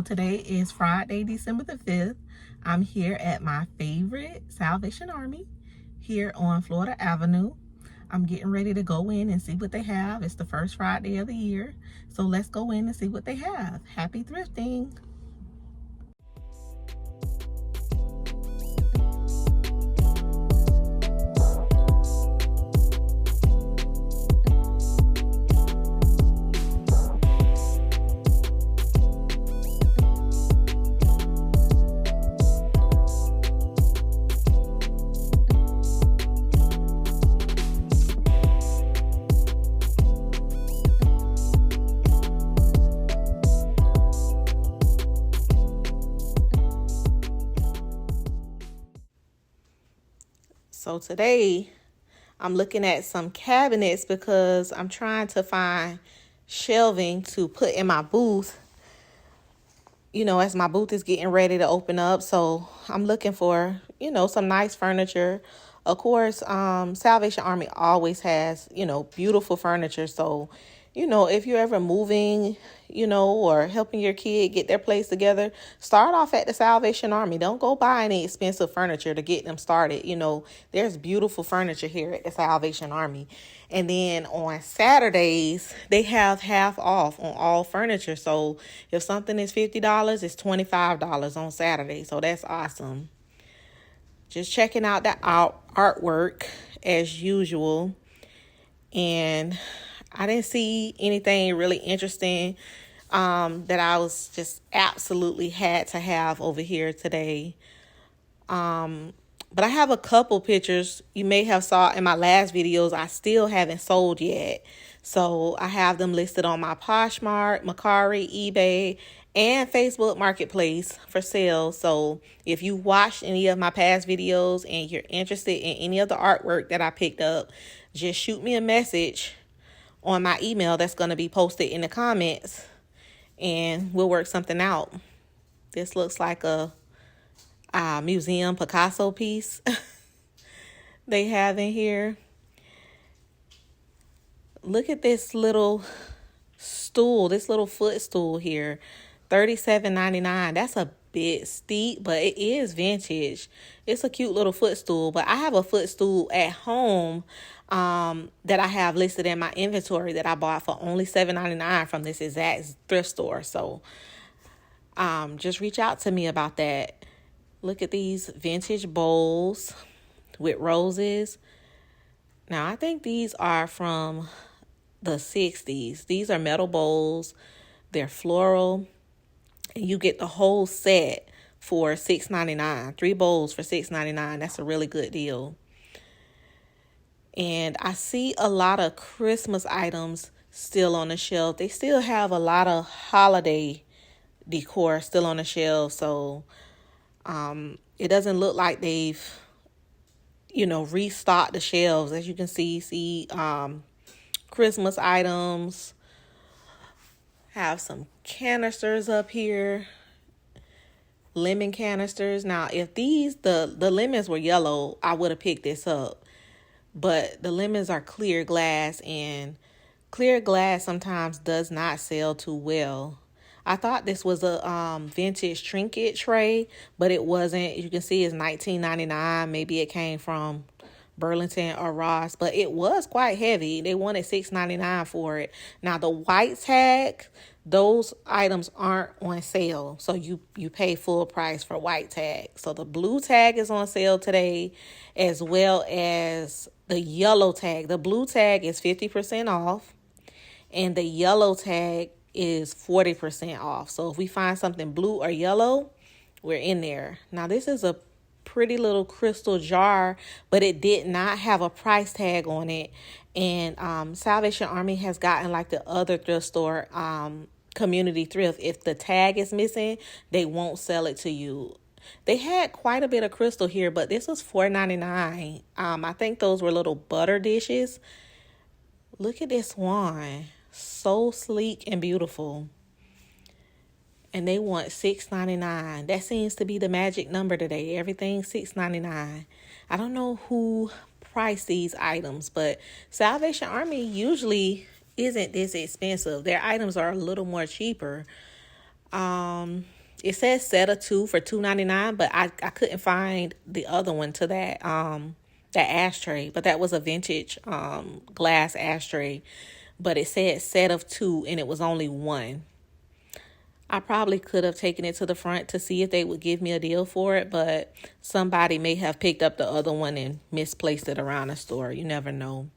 So today is Friday, December the 5th. I'm here at my favorite Salvation Army here on Florida Avenue. I'm getting ready to go in and see what they have. It's the first Friday of the year. So let's go in and see what they have. Happy thrifting. So today I'm looking at some cabinets because I'm trying to find shelving to put in my booth, as my booth is getting ready to open up. So I'm looking for, some nice furniture. Of course, Salvation Army always has, beautiful furniture. So, if you're ever moving, or helping your kid get their place together, start off at the Salvation Army. Don't go buy any expensive furniture to get them started. There's beautiful furniture here at the Salvation Army. And then on Saturdays, they have half off on all furniture. So if something is $50, it's $25 on Saturday. So that's awesome. Just checking out the artwork as usual. And I didn't see anything really interesting that I was just absolutely had to have over here today. But I have a couple pictures you may have saw in my last videos I still haven't sold yet. So I have them listed on my Poshmark, Mercari, eBay, and Facebook Marketplace for sale. So if you watched any of my past videos and you're interested in any of the artwork that I picked up, just shoot me a message on my email that's going to be posted in the comments, and we'll work something out. This looks like a museum Picasso piece they have in here. Look at this little stool, this little footstool here, $37.99. That's a bit steep, but it is vintage. It's a cute little footstool, but I have a footstool at home that I have listed in my inventory that I bought for only $7.99 from this exact thrift store. So just reach out to me about that. Look at these vintage bowls with roses. Now, I think these are from the 60s. These are metal bowls. They're floral. And you get the whole set for $6.99. 3 bowls for $6.99. That's a really good deal. And I see a lot of Christmas items still on the shelf. They still have a lot of holiday decor still on the shelf. So it doesn't look like they've, restocked the shelves. As you can see Christmas items. Have some canisters up here. Lemon canisters. Now, if the lemons were yellow, I would have picked this up. But the lemons are clear glass, and clear glass sometimes does not sell too well. I thought this was a vintage trinket tray, but it wasn't. You can see it's $19.99. Maybe it came from Burlington or Ross, but it was quite heavy. They wanted $6.99 for it. Now, the white tag, those items aren't on sale, so you pay full price for white tag. So the blue tag is on sale today, as well as the yellow tag. The blue tag is 50% off, and the yellow tag is 40% off. So if we find something blue or yellow, we're in there. Now, this is a pretty little crystal jar, but it did not have a price tag on it. And Salvation Army has gotten like the other thrift store, community thrift. If the tag is missing, they won't sell it to you. They had quite a bit of crystal here, but this was $4.99. I think those were little butter dishes. Look at this one. So sleek and beautiful. And they want $6.99. That seems to be the magic number today. Everything $6.99. I don't know who priced these items, but Salvation Army usually isn't this expensive. Their items are a little more cheaper. It says set of two for $2.99, but I couldn't find the other one to that ashtray. But that was a vintage glass ashtray. But it said set of two and it was only one. I probably could have taken it to the front to see if they would give me a deal for it, but somebody may have picked up the other one and misplaced it around the store. You never know.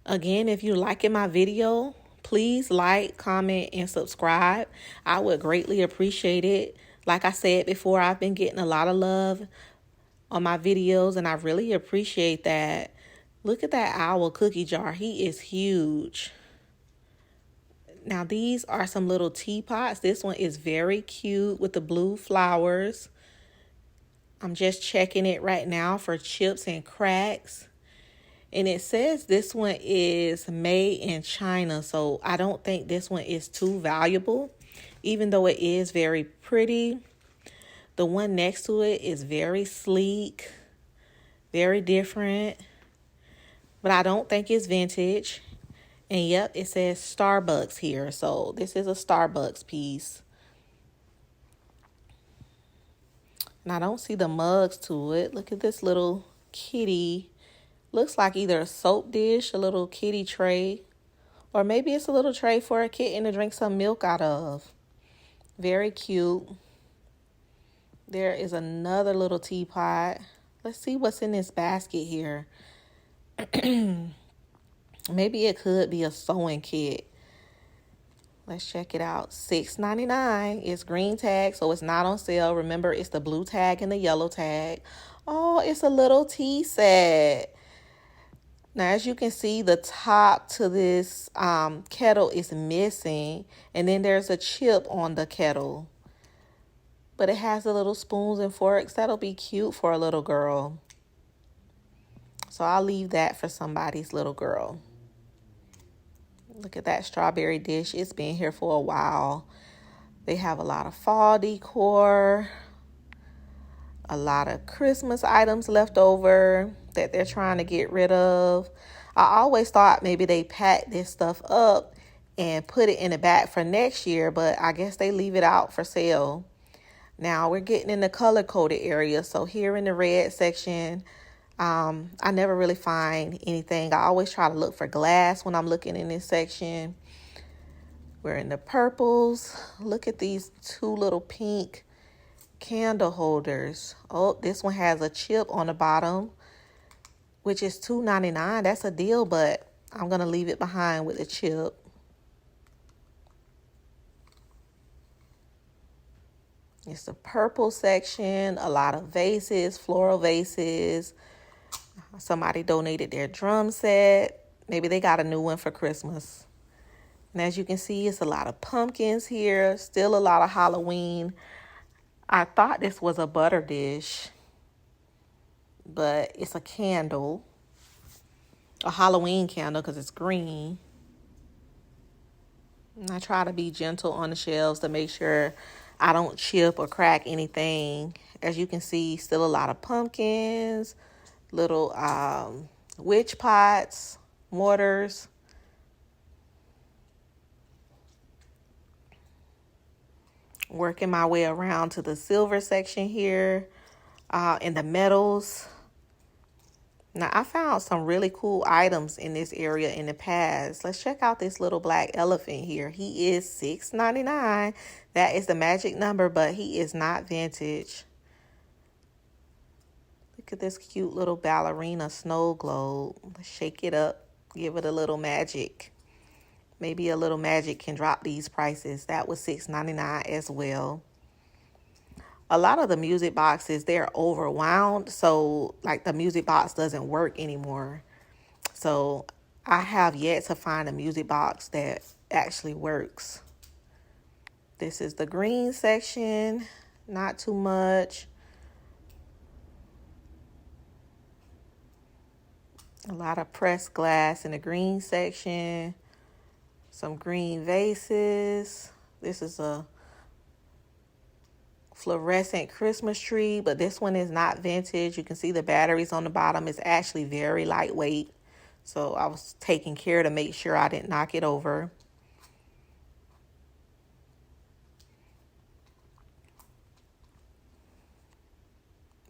Again, if you're liking my video, please like, comment, and subscribe. I would greatly appreciate it. Like I said before, I've been getting a lot of love on my videos, and I really appreciate that. Look at that owl cookie jar. He is huge. Now, these are some little teapots. This one is very cute with the blue flowers. I'm just checking it right now for chips and cracks. And it says this one is made in China, so I don't think this one is too valuable, even though it is very pretty. The one next to it is very sleek, very different, but I don't think it's vintage. And yep, it says Starbucks here, so this is a Starbucks piece. And I don't see the mugs to it. Look at this little kitty. Looks like either a soap dish, a little kitty tray, or maybe it's a little tray for a kitten to drink some milk out of. Very cute. There is another little teapot. Let's see what's in this basket here. Maybe it could be a sewing kit. Let's check it out. $6.99. It's green tag, so it's not on sale. Remember, it's the blue tag and the yellow tag. Oh, it's a little tea set. Now, as you can see, the top to this kettle is missing, and then there's a chip on the kettle. But it has the little spoons and forks. That'll be cute for a little girl. So I'll leave that for somebody's little girl. Look at that strawberry dish. It's been here for a while. They have a lot of fall decor, a lot of Christmas items left over that they're trying to get rid of. I always thought maybe they packed this stuff up and put it in the back for next year, but I guess they leave it out for sale. Now we're getting in the color-coded area. So here in the red section, I never really find anything. I always try to look for glass when I'm looking in this section. We're in the purples. Look at these two little pink candle holders. Oh, this one has a chip on the bottom, which is $2.99. That's a deal, but I'm going to leave it behind with the chip. It's the purple section. A lot of vases, floral vases. Somebody donated their drum set. Maybe they got a new one for Christmas. And as you can see, it's a lot of pumpkins here. Still a lot of Halloween. I thought this was a butter dish, but it's a candle. A Halloween candle because it's green. And I try to be gentle on the shelves to make sure I don't chip or crack anything. As you can see, still a lot of pumpkins, little witch pots, mortars. Working my way around to the silver section here, in the metals. Now, I found some really cool items in this area in the past. Let's check out this little black elephant here. He is $6.99. That is the magic number, but he is not vintage. Look at this cute little ballerina snow globe. Let's shake it up, give it a little magic. Maybe a little magic can drop these prices. That was $6.99 as well. A lot of the music boxes, they're overwound. So like the music box doesn't work anymore. So I have yet to find a music box that actually works. This is the green section. Not too much. A lot of pressed glass in the green section. Some green vases. This is a fluorescent Christmas tree, but this one is not vintage. You can see the batteries on the bottom. It's actually very lightweight. So I was taking care to make sure I didn't knock it over.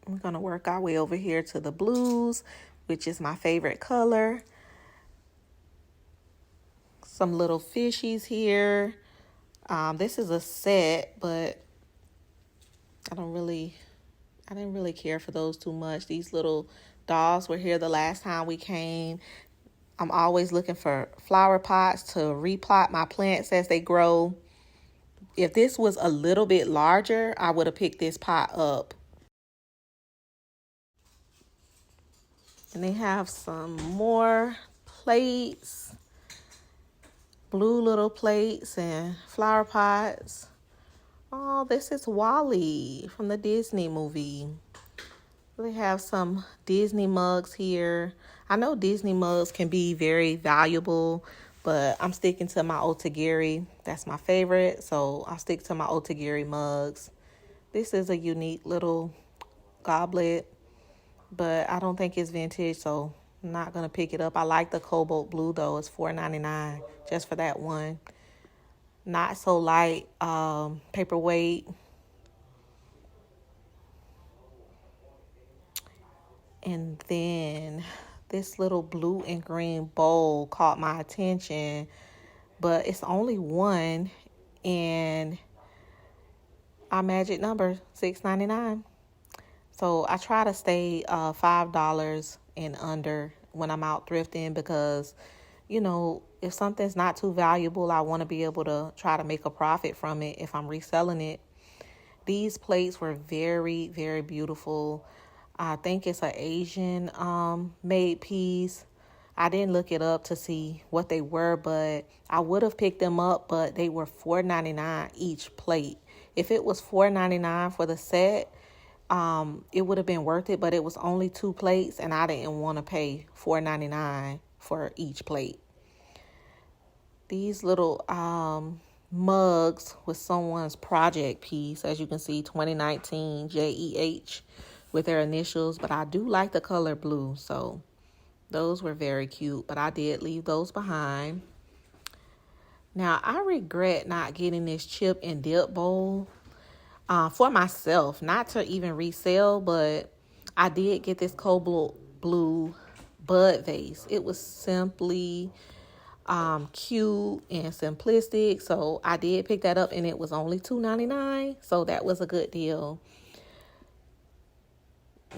We're going to work our way over here to the blues, which is my favorite color. Some little fishies here. This is a set, but I didn't really care for those too much. These little dolls were here the last time we came. I'm always looking for flower pots to replot my plants as they grow. If this was a little bit larger, I would have picked this pot up. And they have some more plates, blue little plates and flower pots. Oh, this is Wally from the Disney movie. They have some Disney mugs here. I know Disney mugs can be very valuable, but I'm sticking to my Otagiri. That's my favorite, so I'll stick to my Otagiri mugs. This is a unique little goblet, but I don't think it's vintage, so I'm not going to pick it up. I like the cobalt blue, though. It's $4.99 just for that one. Not so light paperweight. And then this little blue and green bowl caught my attention, but it's only one, and our magic number, $6.99. So I try to stay $5 and under when I'm out thrifting because, you know, if something's not too valuable, I want to be able to try to make a profit from it if I'm reselling it. These plates were very, very beautiful. I think it's an Asian made piece. I didn't look it up to see what they were, but I would have picked them up, but they were $4.99 each plate. If it was $4.99 for the set, it would have been worth it, but it was only 2 plates, and I didn't want to pay $4.99 for each plate. These little mugs with someone's project piece, as you can see, 2019 JEH with their initials, but I do like the color blue, so those were very cute, but I did leave those behind. Now, I regret not getting this chip and dip bowl for myself, not to even resell, but I did get this cobalt blue bud vase. It was simply cute and simplistic, so I did pick that up, and it was only $2.99, so that was a good deal.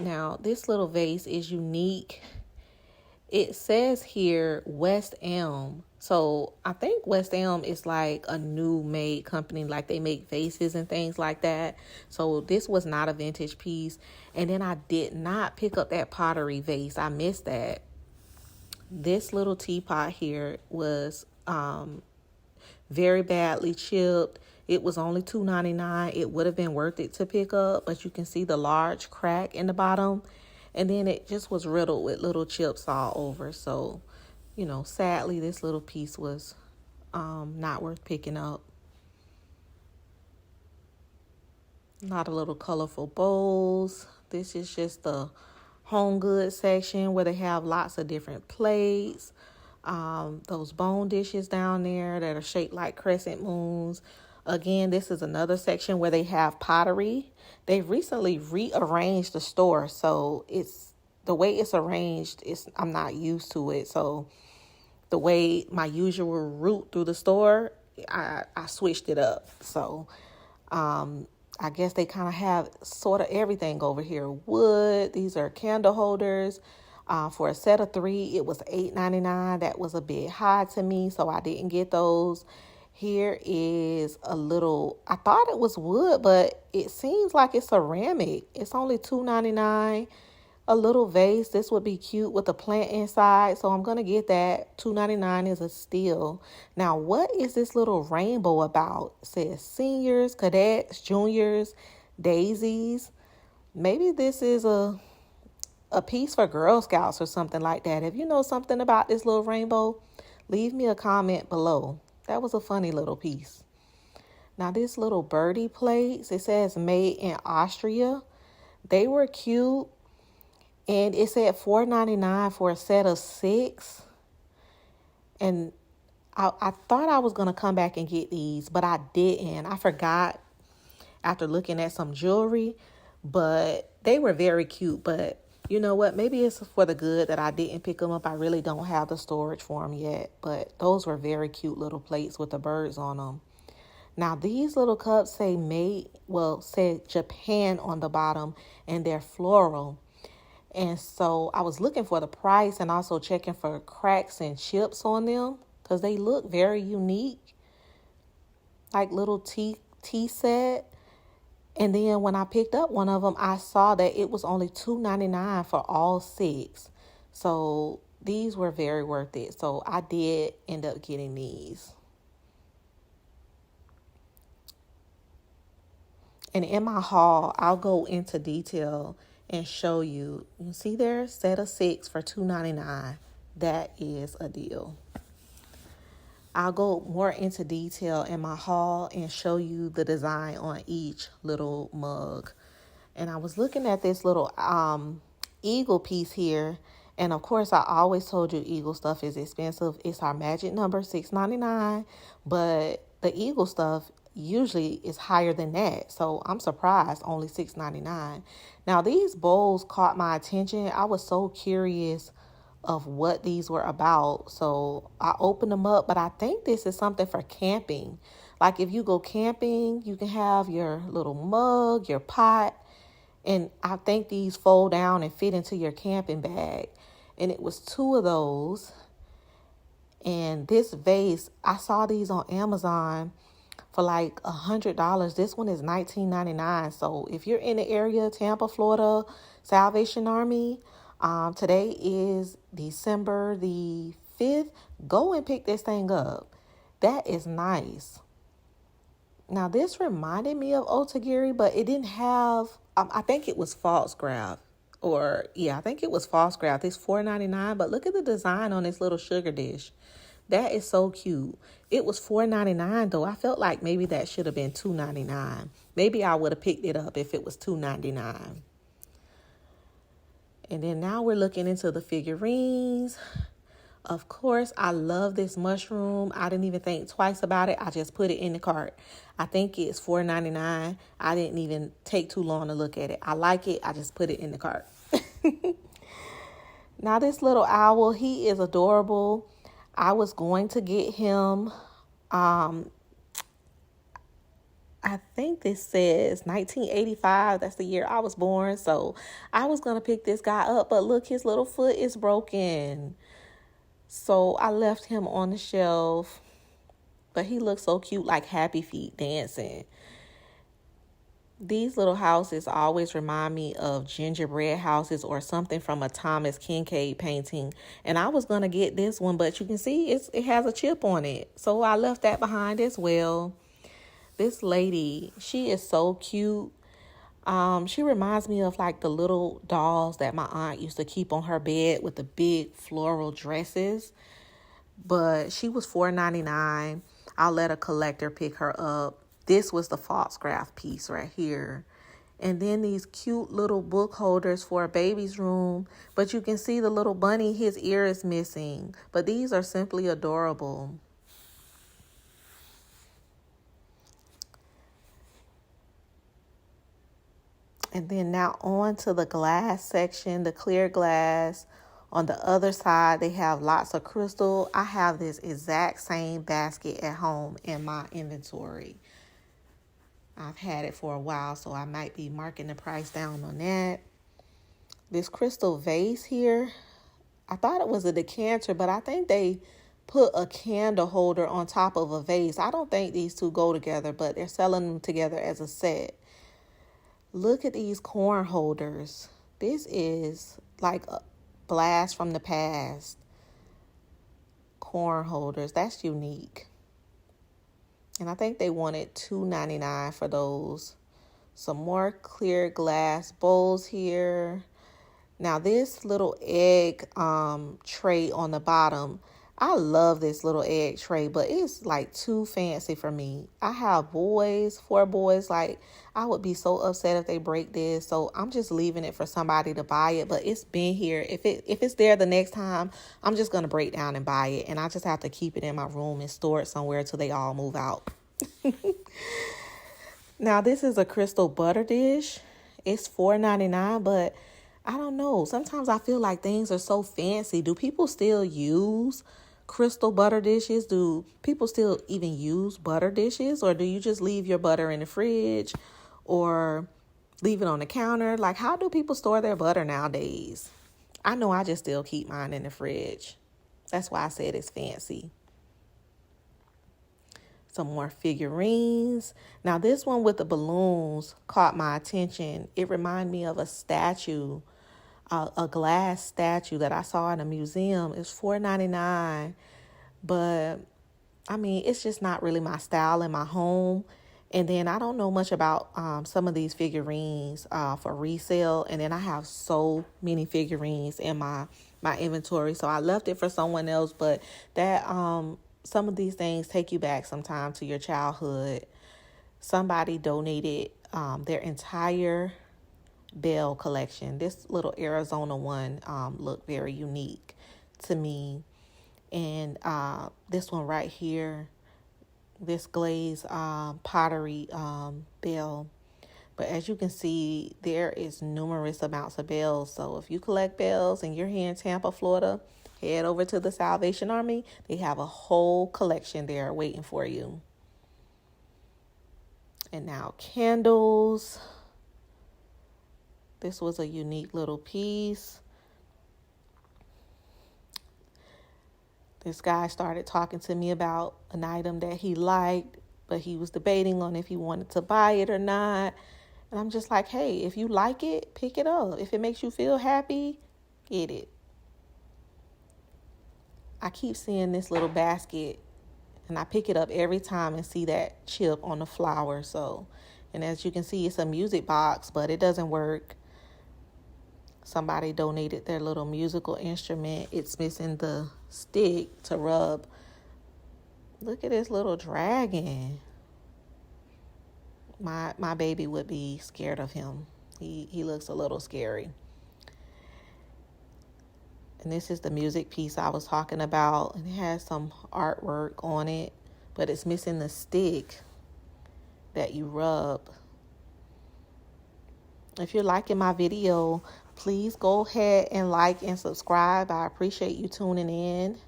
Now, this little vase is unique. It says here West Elm. So I think West Elm is like a new made company, like they make vases and things like that. So this was not a vintage piece. And then I did not pick up that pottery vase. I missed that. This little teapot here was very badly chipped. It was only $2.99. It would have been worth it to pick up, but you can see the large crack in the bottom. And then it just was riddled with little chips all over. So, you know, sadly, this little piece was not worth picking up. A lot of little colorful bowls. This is just the home goods section where they have lots of different plates. Those bone dishes down there that are shaped like crescent moons. Again, this is another section where they have pottery. They've recently rearranged the store, so it's the way it's arranged. I'm not used to it, so the way my usual route through the store, I switched it up. So I guess they kind of have sort of everything over here. Wood. These are candle holders. For a set of 3, it was $8.99. That was a bit high to me, so I didn't get those. Here is a little, I thought it was wood, but it seems like it's ceramic. It's only $2.99. A little vase. This would be cute with a plant inside, so I'm going to get that. $2.99 is a steal. Now, what is this little rainbow about? It says seniors, cadets, juniors, daisies. Maybe this is a piece for Girl Scouts or something like that. If you know something about this little rainbow, leave me a comment below. That was a funny little piece. Now, this little birdie plates, it says made in Austria. They were cute. And it said $4.99 for a set of 6. And I thought I was going to come back and get these, but I didn't. I forgot after looking at some jewelry. But they were very cute, but you know what? Maybe it's for the good that I didn't pick them up. I really don't have the storage for them yet, but those were very cute little plates with the birds on them. Now, these little cups say Japan on the bottom, and they're floral. And so I was looking for the price and also checking for cracks and chips on them because they look very unique, like little tea set. And then when I picked up one of them, I saw that it was only $2.99 for all 6. So these were very worth it. So I did end up getting these. And in my haul, I'll go into detail and show you. You see there, set of 6 for $2.99. That is a deal. I'll go more into detail in my haul and show you the design on each little mug. And I was looking at this little eagle piece here. And of course, I always told you eagle stuff is expensive. It's our magic number, $6.99. But the eagle stuff usually is higher than that. So I'm surprised only $6.99. Now, these bowls caught my attention. I was so curious of what these were about. So I opened them up, but I think this is something for camping. Like if you go camping, you can have your little mug, your pot, and I think these fold down and fit into your camping bag. And it was 2 of those. And this vase, I saw these on Amazon for like $100. This one is $19.99. So if you're in the area, Tampa, Florida, Salvation Army, today is December the 5th. Go and pick this thing up. That is nice. Now, this reminded me of Otagiri, but it didn't have, I think it was false graph. I think it was false graph. It's $4.99, but look at the design on this little sugar dish. That is so cute. It was $4.99 though. I felt like maybe that should have been $2.99. Maybe I would have picked it up if it was $2.99. And then now we're looking into the figurines. Of course, I love this mushroom. I didn't even think twice about it. I just put it in the cart. I think it's $4.99. I didn't even take too long to look at it. I like it. I just put it in the cart. Now this little owl, he is adorable. I was going to get him. I think this says 1985. That's the year I was born. So I was going to pick this guy up. But look, his little foot is broken. So I left him on the shelf. But he looks so cute, like Happy Feet dancing. These little houses always remind me of gingerbread houses or something from a Thomas Kincaid painting. And I was going to get this one, but you can see it has a chip on it. So I left that behind as well. This lady, she is so cute. She reminds me of like the little dolls that my aunt used to keep on her bed with the big floral dresses. But she was $4.99. I'll let a collector pick her up. This was the false graph piece right here. And then these cute little book holders for a baby's room. But you can see the little bunny, his ear is missing. But these are simply adorable. And then now on to the glass section, the clear glass. On the other side, they have lots of crystal. I have this exact same basket at home in my inventory. I've had it for a while, so I might be marking the price down on that. This crystal vase here, I thought it was a decanter, but I think they put a candle holder on top of a vase. I don't think these two go together, but they're selling them together as a set. Look at these corn holders. This is like a blast from the past. Corn holders, that's unique. And I think they wanted $2.99 for those. Some more clear glass bowls here. Now this little egg tray on the bottom. I love this little egg tray, but it's like too fancy for me. I have 4 boys. Like, I would be so upset if they break this. So I'm just leaving it for somebody to buy it. But it's been here. If it's there the next time, I'm just going to break down and buy it. And I just have to keep it in my room and store it somewhere until they all move out. Now, this is a crystal butter dish. It's $4.99, but I don't know. Sometimes I feel like things are so fancy. Do people still use crystal butter dishes? Do people still even use butter dishes? Or do you just leave your butter in the fridge or leave it on the counter? Like, how do people store their butter nowadays? I know I just still keep mine in the fridge. That's why I said it's fancy. Some more figurines. Now this one with the balloons caught my attention. It reminded me of a statue, a glass statue that I saw in a museum. It's $4.99, but I mean, it's just not really my style in my home. And then I don't know much about some of these figurines for resale. And then I have so many figurines in my inventory, so I left it for someone else. But that some of these things take you back sometime to your childhood. Somebody donated their entire bell collection. This little Arizona one looked very unique to me. And this one right here, this glazed pottery bell. But as you can see, there is numerous amounts of bells. So if you collect bells and you're here in Tampa, Florida, head over to the Salvation Army. They have a whole collection there waiting for you. And now candles. This was a unique little piece. This guy started talking to me about an item that he liked, but he was debating on if he wanted to buy it or not. And I'm just like, hey, if you like it, pick it up. If it makes you feel happy, get it. I keep seeing this little basket, and I pick it up every time and see that chip on the flower. So, and as you can see, it's a music box, but it doesn't work. Somebody donated their little musical instrument. It's missing the stick to rub. Look at this little dragon. My baby would be scared of him. He looks a little scary. And this is the music piece I was talking about. And it has some artwork on it, but it's missing the stick that you rub. If you're liking my video, please go ahead and like and subscribe. I appreciate you tuning in.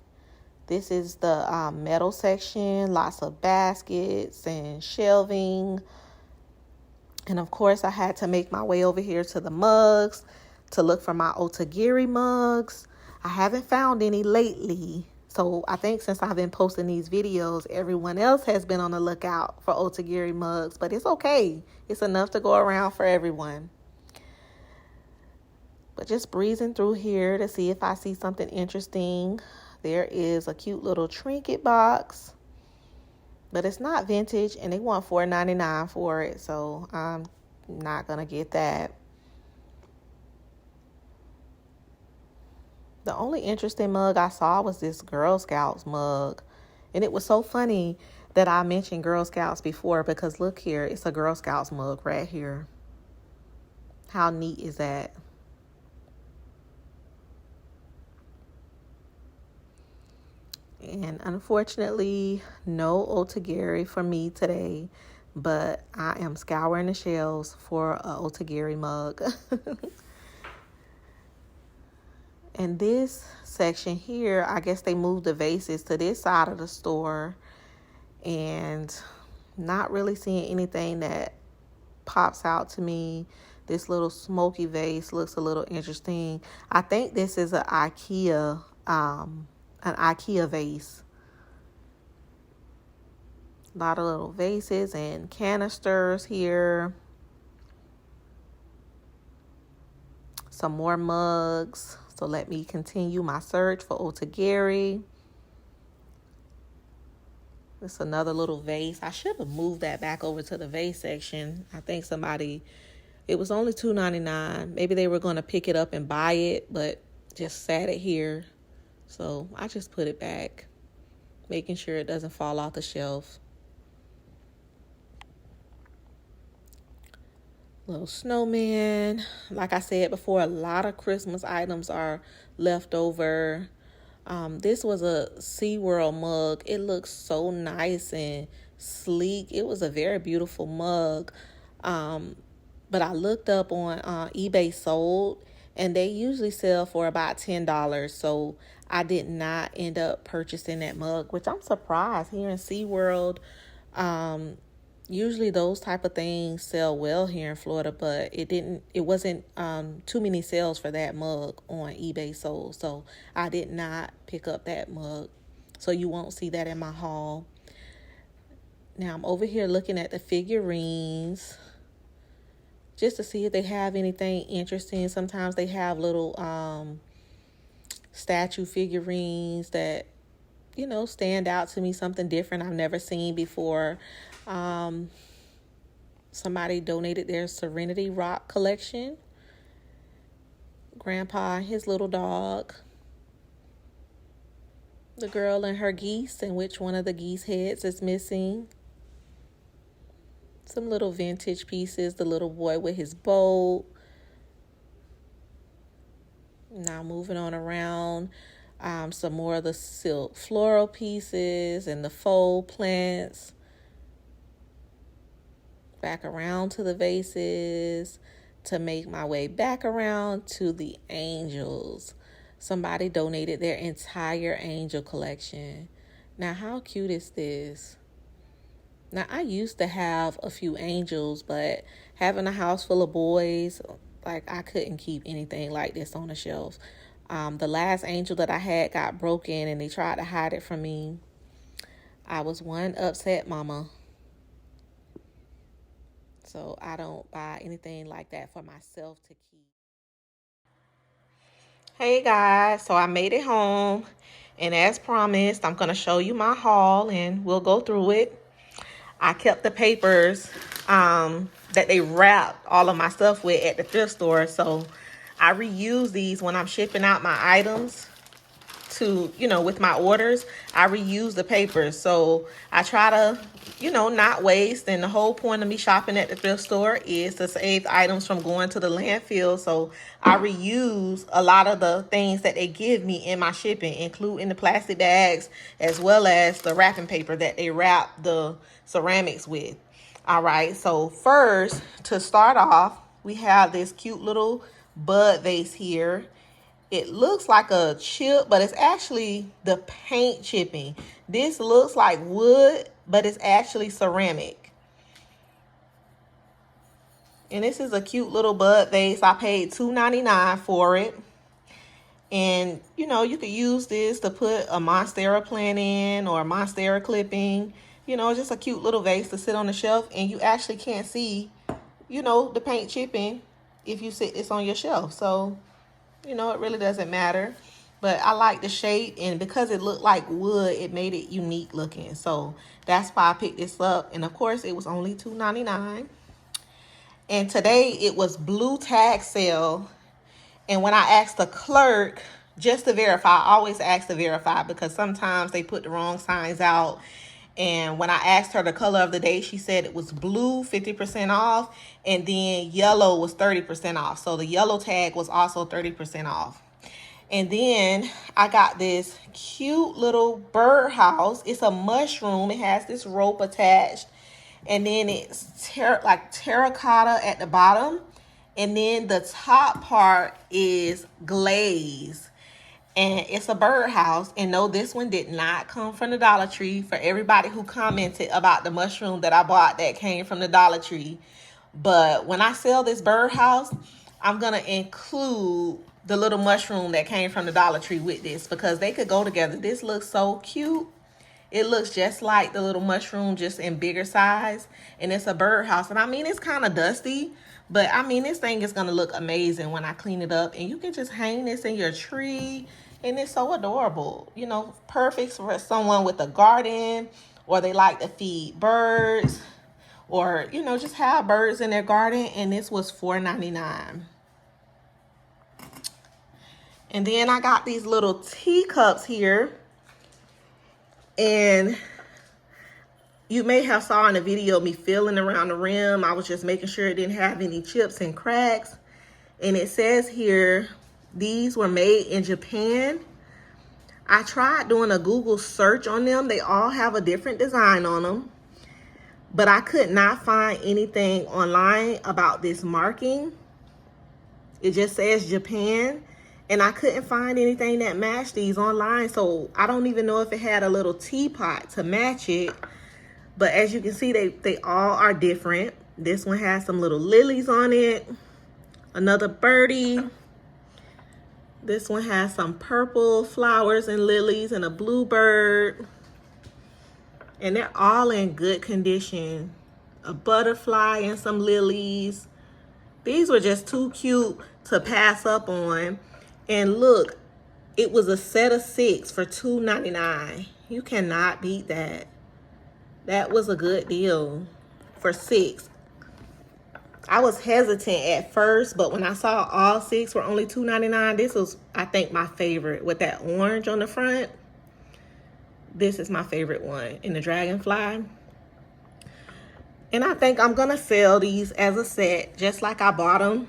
This is the metal section. Lots of baskets and shelving. And of course, I had to make my way over here to the mugs to look for my Otagiri mugs. I haven't found any lately. So I think since I've been posting these videos, everyone else has been on the lookout for Otagiri mugs. But it's okay. It's enough to go around for everyone. But just breezing through here to see if I see something interesting. There is a cute little trinket box. But it's not vintage, and they want $4.99 for it. So I'm not going to get that. The only interesting mug I saw was this Girl Scouts mug. And it was so funny that I mentioned Girl Scouts before, because look here, it's a Girl Scouts mug right here. How neat is that? And unfortunately, no Otagiri for me today, but I am scouring the shelves for a Otagiri mug. And this section here, I guess they moved the vases to this side of the store, and not really seeing anything that pops out to me. This little smoky vase looks a little interesting. I think this is an IKEA vase. A lot of little vases and canisters here. Some more mugs. So let me continue my search for Otagiri. This is another little vase. I should have moved that back over to the vase section. I think it was only $2.99. Maybe they were going to pick it up and buy it, but just sat it here. So I just put it back, making sure it doesn't fall off the shelf. Little snowman. Like I said before, a lot of Christmas items are left over. This was a SeaWorld mug. It looks so nice and sleek. It was a very beautiful mug. But I looked up on eBay sold, and they usually sell for about $10. So I did not end up purchasing that mug, which I'm surprised. Here in SeaWorld, usually those type of things sell well here in Florida, but it wasn't too many sales for that mug on eBay sold. So I did not pick up that mug. So you won't see that in my haul. Now I'm over here looking at the figurines just to see if they have anything interesting. Sometimes they have little statue figurines that, stand out to me, something different I've never seen before. Somebody donated their Serenity Rock collection. Grandpa and his little dog. The girl and her geese, and which one of the geese heads is missing. Some little vintage pieces. The little boy with his boat. Now moving on around. Some more of the silk floral pieces and the faux plants. Back around to the vases to make my way back around to the angels. Somebody donated their entire angel collection. Now, how cute is this? Now, I used to have a few angels, but having a house full of boys, like, I couldn't keep anything like this on the shelf. The last angel that I had got broken, and they tried to hide it from me. I was one upset mama. So I don't buy anything like that for myself to keep. Hey guys, so I made it home, and as promised, I'm going to show you my haul and we'll go through it. I kept the papers that they wrapped all of my stuff with at the thrift store, so I reuse these when I'm shipping out my items to, with my orders. I reuse the papers, so I try to, not waste. And the whole point of me shopping at the thrift store is to save items from going to the landfill. So I reuse a lot of the things that they give me in my shipping, including the plastic bags as well as the wrapping paper that they wrap the ceramics with. All right, so first, to start off, we have this cute little bud vase here. It looks like a chip, but it's actually the paint chipping. This looks like wood, but it's actually ceramic. And this is a cute little bud vase. I paid $2.99 for it. And, you could use this to put a Monstera plant in or a Monstera clipping. Just a cute little vase to sit on the shelf. And you actually can't see, the paint chipping if you sit this on your shelf. So, it really doesn't matter. But I like the shape, and because it looked like wood, it made it unique looking. So that's why I picked this up. And of course, it was only $2.99. And today it was blue tag sale. And when I asked the clerk just to verify, I always ask to verify because sometimes they put the wrong signs out. And when I asked her the color of the day, she said it was blue, 50% off, and then yellow was 30% off. So the yellow tag was also 30% off. And then I got this cute little birdhouse. It's a mushroom. It has this rope attached. And then it's like terracotta at the bottom. And then the top part is glaze. And it's a birdhouse. And no, this one did not come from the Dollar Tree. For everybody who commented about the mushroom that I bought that came from the Dollar Tree. But when I sell this birdhouse, I'm going to include the little mushroom that came from the Dollar Tree with this because they could go together. This looks so cute. It looks just like the little mushroom, just in bigger size. And it's a birdhouse. And I mean, it's kind of dusty. But I mean, this thing is going to look amazing when I clean it up. And you can just hang this in your tree. And it's so adorable. Perfect for someone with a garden. Or they like to feed birds. Or, just have birds in their garden. And this was $4.99. And then I got these little teacups here. And you may have saw in the video me feeling around the rim. I was just making sure it didn't have any chips and cracks. And it says here, these were made in Japan. I tried doing a Google search on them. They all have a different design on them. but I could not find anything online about this marking. It just says Japan, and I couldn't find anything that matched these online, so I don't even know if it had a little teapot to match it. But as you can see, they all are different. This one has some little lilies on it, another birdie. This one has some purple flowers and lilies and a bluebird. And they're all in good condition. A butterfly and some lilies. These were just too cute to pass up on. And look, it was a set of 6 for $2.99. You cannot beat that. That was a good deal for 6. I was hesitant at first, but when I saw all 6 were only $2.99, this was, I think, my favorite with that orange on the front. This is my favorite one in the dragonfly. And I think I'm going to sell these as a set, just like I bought them.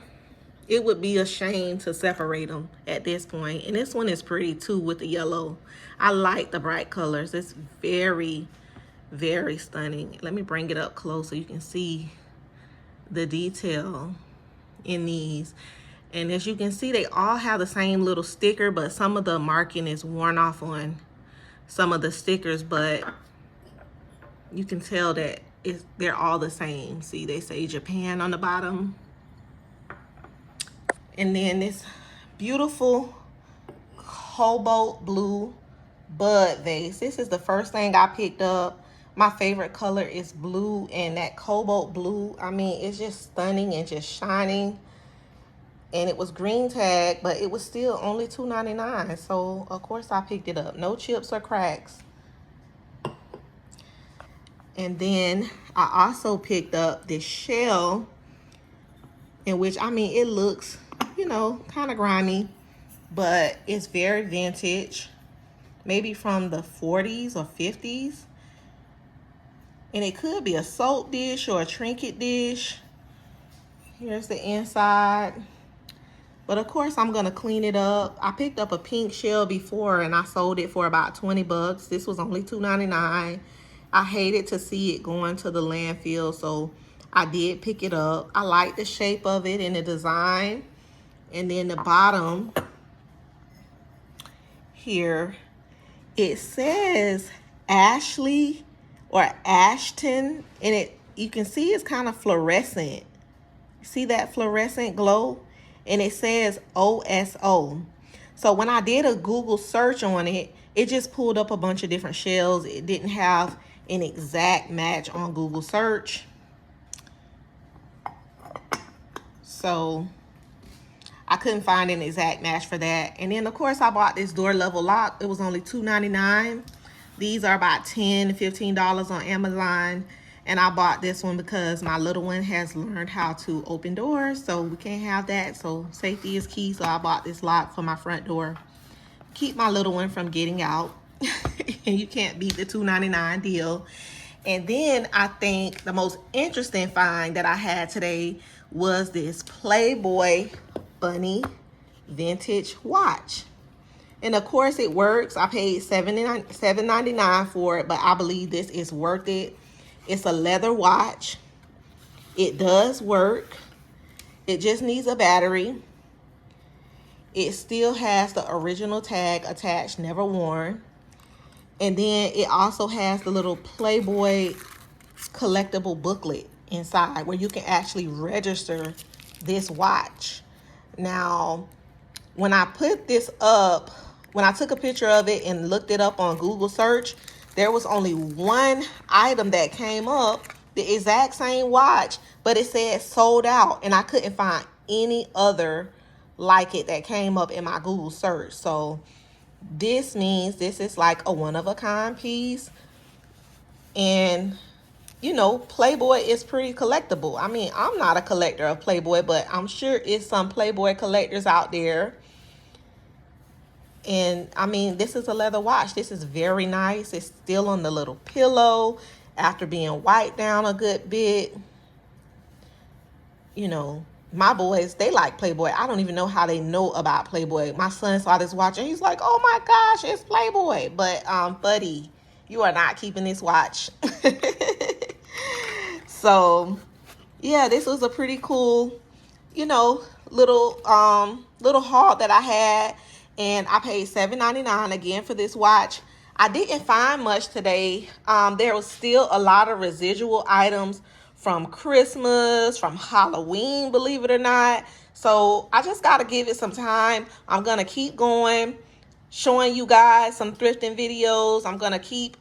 It would be a shame to separate them at this point. And this one is pretty too with the yellow. I like the bright colors. It's very, very stunning. Let me bring it up close so you can see the detail in these. And as you can see, they all have the same little sticker, but some of the marking is worn off on some of the stickers, but you can tell that they're all the same. See, they say Japan on the bottom. And then this beautiful cobalt blue bud vase. This is the first thing I picked up. My favorite color is blue, and that cobalt blue, I mean, it's just stunning and just shining. And it was green tag, but it was still only $2.99. So of course I picked it up. No chips or cracks. And then I also picked up this shell, in which, I mean, it looks, you know, kind of grimy, but it's very vintage, maybe from the 40s or 50s. And it could be a soap dish or a trinket dish. Here's the inside. But of course, I'm gonna clean it up. I picked up a pink shell before and I sold it for about 20 bucks. This was only $2.99. I hated to see it going to the landfill, so I did pick it up. I like the shape of it and the design. And then the bottom here, it says Ashley or Ashton, and you can see it's kind of fluorescent. See that fluorescent glow? And it says OSO. So when I did a Google search on it, it just pulled up a bunch of different shells. It didn't have an exact match on Google search. So I couldn't find an exact match for that. And then of course I bought this door level lock. It was only $2.99. These are about $10 to $15 on Amazon. And I bought this one because my little one has learned how to open doors, so we can't have that. So safety is key. So I bought this lock for my front door. Keep my little one from getting out. And you can't beat the $2.99 deal. And then I think the most interesting find that I had today was this Playboy bunny vintage watch. And of course it works. I paid $7.99 for it, but I believe this is worth it. It's a leather watch. It does work. It just needs a battery. It still has the original tag attached, never worn. And then it also has the little Playboy collectible booklet inside where you can actually register this watch. Now, when I put this up, when I took a picture of it and looked it up on Google search, there was only one item that came up, the exact same watch, but it said sold out, and I couldn't find any other like it that came up in my Google search. So this means this is like a one-of-a-kind piece. And, you know, Playboy is pretty collectible. I mean, I'm not a collector of Playboy, but I'm sure it's some Playboy collectors out there. And I mean, this is a leather watch. This is very nice. It's still on the little pillow after being wiped down a good bit. You know, my boys, they like Playboy. I don't even know how they know about Playboy. My son saw this watch and he's like, oh my gosh, it's Playboy. But buddy, you are not keeping this watch. So yeah, this was a pretty cool, you know, little haul that I had, and I paid $7.99 again for this watch. I didn't find much today. There was still a lot of residual items from Christmas, from Halloween, believe it or not. So I just got to give it some time. I'm going to keep going, showing you guys some thrifting videos. I'm going to keep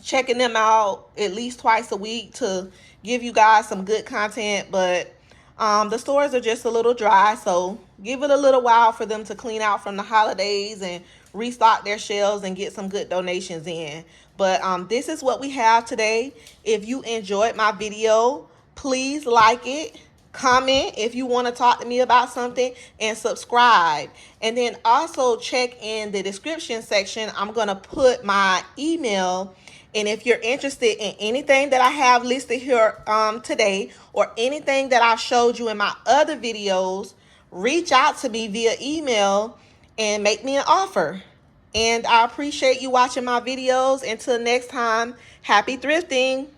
checking them out at least twice a week to give you guys some good content. But the stores are just a little dry, so give it a little while for them to clean out from the holidays and restock their shelves and get some good donations in. But this is what we have today. If you enjoyed my video, please like it, comment if you want to talk to me about something, and subscribe. And then also check in the description section. I'm going to put my email. And if you're interested in anything that I have listed here today, or anything that I showed you in my other videos, reach out to me via email and make me an offer. And I appreciate you watching my videos. Until next time, happy thrifting.